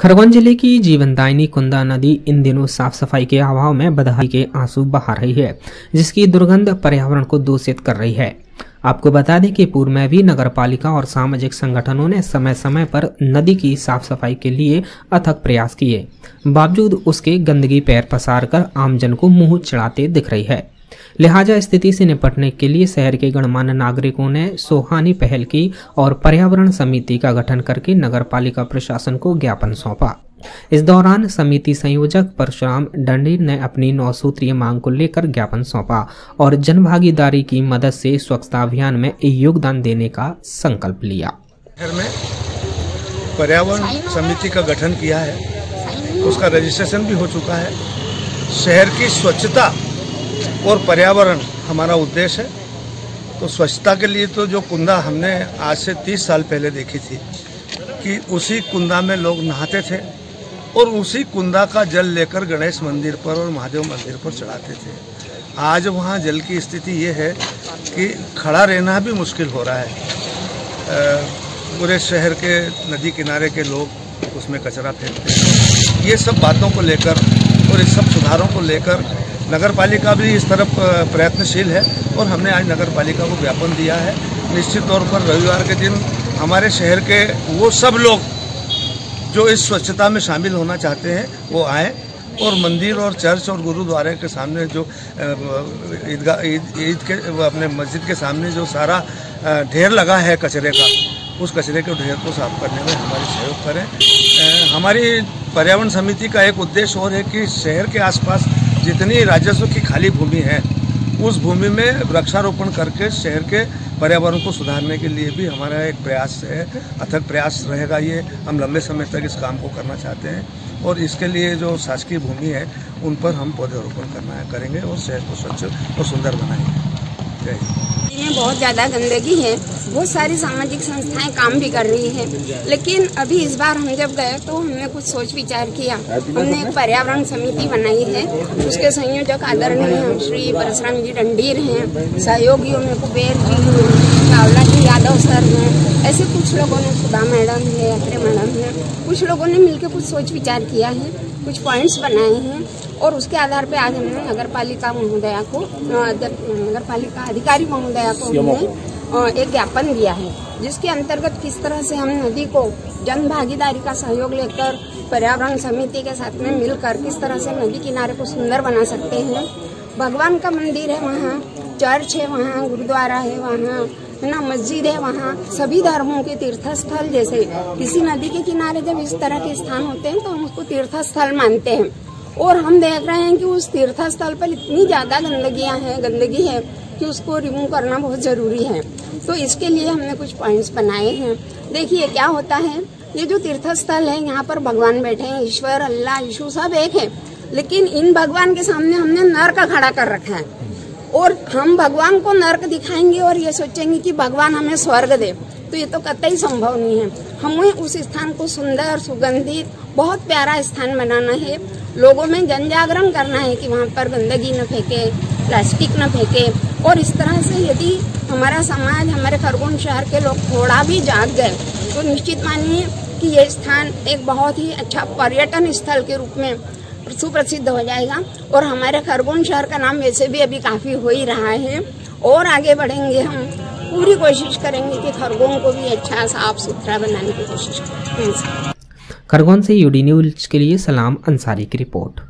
खरगोन जिले की जीवनदायिनी कुंदा नदी इन दिनों साफ सफाई के अभाव में बदहाली के आंसू बहा रही है, जिसकी दुर्गंध पर्यावरण को दूषित कर रही है। आपको बता दें कि पूर्व में भी नगर पालिका और सामाजिक संगठनों ने समय समय पर नदी की साफ सफाई के लिए अथक प्रयास किए, बावजूद उसके गंदगी पैर पसार कर आमजन को मुंह चढ़ाते दिख रही है। लिहाजा स्थिति से निपटने के लिए शहर के गणमान्य नागरिकों ने सुहानी पहल की और पर्यावरण समिति का गठन करके नगर पालिका प्रशासन को ज्ञापन सौंपा। इस दौरान समिति संयोजक परशुराम डंडीर ने अपनी 9 सूत्रीय मांग को लेकर ज्ञापन सौंपा और जनभागीदारी की मदद से स्वच्छता अभियान में योगदान देने का संकल्प लिया। शहर में पर्यावरण समिति का गठन किया है, उसका रजिस्ट्रेशन भी हो चुका है। शहर की स्वच्छता और पर्यावरण हमारा उद्देश्य है। तो स्वच्छता के लिए तो जो कुंदा हमने आज से 30 साल पहले देखी थी कि उसी कुंदा में लोग नहाते थे और उसी कुंदा का जल लेकर गणेश मंदिर पर और महादेव मंदिर पर चढ़ाते थे। आज वहाँ जल की स्थिति ये है कि खड़ा रहना भी मुश्किल हो रहा है। पूरे शहर के नदी किनारे के लोग उसमें कचरा फेंकते हैं। ये सब बातों को लेकर और इस सब सुधारों को लेकर नगर पालिका भी इस तरफ प्रयत्नशील है और हमने आज नगर पालिका को ज्ञापन दिया है। निश्चित तौर पर रविवार के दिन हमारे शहर के वो सब लोग जो इस स्वच्छता में शामिल होना चाहते हैं वो आएँ और मंदिर और चर्च और गुरुद्वारे के सामने जो ईद के अपने मस्जिद के सामने जो सारा ढेर लगा है कचरे का, उस कचरे के ढेर को साफ करने में हमारी सहयोग करें। हमारी पर्यावरण समिति का एक उद्देश्य और है कि शहर के आसपास जितनी राजस्व की खाली भूमि है उस भूमि में वृक्षारोपण करके शहर के पर्यावरण को सुधारने के लिए भी हमारा एक प्रयास है, अथक प्रयास रहेगा। ये हम लंबे समय तक इस काम को करना चाहते हैं और इसके लिए जो शासकीय भूमि है उन पर हम पौधरोपण करेंगे और शहर को स्वच्छ और सुंदर बनाएंगे। जय हिंद। में बहुत ज़्यादा गंदगी है, बहुत सारी सामाजिक संस्थाएं काम भी कर रही हैं, लेकिन अभी इस बार हम जब गए तो हमने कुछ सोच विचार किया। हमने एक पर्यावरण समिति बनाई है, उसके संयोजक आदरणीय श्री परशुराम जी डंडीर हैं, सहयोगियों में कुबेर जी हैं, चावला जी यादव सर हैं, ऐसे कुछ लोगों ने, सुधा मैडम है, अत्रे मैडम है, कुछ लोगों ने मिलकर कुछ सोच विचार किया है, कुछ पॉइंट्स बनाए हैं और उसके आधार पे आज हमने नगर पालिका महोदया को, नगर पालिका अधिकारी महोदया को हमने एक ज्ञापन दिया है, जिसके अंतर्गत किस तरह से हम नदी को जन भागीदारी का सहयोग लेकर पर्यावरण समिति के साथ में मिलकर किस तरह से नदी किनारे को सुंदर बना सकते हैं। भगवान का मंदिर है वहाँ, चर्च है वहाँ, गुरुद्वारा है वहाँ, है ना, मस्जिद है वहाँ, सभी धर्मों के तीर्थस्थल। जैसे किसी नदी के किनारे जब इस तरह के स्थान होते हैं तो हम उसको तीर्थस्थल मानते हैं और हम देख रहे हैं कि उस तीर्थस्थल पर इतनी ज्यादा गंदगी है कि उसको रिमूव करना बहुत जरूरी है। तो इसके लिए हमने कुछ पॉइंट्स बनाए हैं। देखिए क्या होता है, ये जो तीर्थस्थल है यहाँ पर भगवान बैठे हैं, ईश्वर, अल्लाह, यीशु सब एक है, लेकिन इन भगवान के सामने हमने नर्क खड़ा कर रखा है और हम भगवान को नर्क दिखाएंगे और ये सोचेंगे कि भगवान हमें स्वर्ग दे, तो ये तो कतई संभव नहीं है। हमें उस स्थान को सुंदर, सुगंधित, बहुत प्यारा स्थान बनाना है, लोगों में जन जागरण करना है कि वहाँ पर गंदगी न फेंके, प्लास्टिक न फेंके। और इस तरह से यदि हमारा समाज, हमारे खरगोन शहर के लोग थोड़ा भी जाग गए तो निश्चित मानिए कि ये स्थान एक बहुत ही अच्छा पर्यटन स्थल के रूप में सुप्रसिद्ध हो जाएगा और हमारे खरगोन शहर का नाम वैसे भी अभी काफी हो ही रहा है और आगे बढ़ेंगे। हम पूरी कोशिश करेंगे कि खरगोन को भी अच्छा साफ सुथरा बनाने की कोशिश करें। खरगोन से यूडी न्यूज के लिए सलाम अंसारी की रिपोर्ट।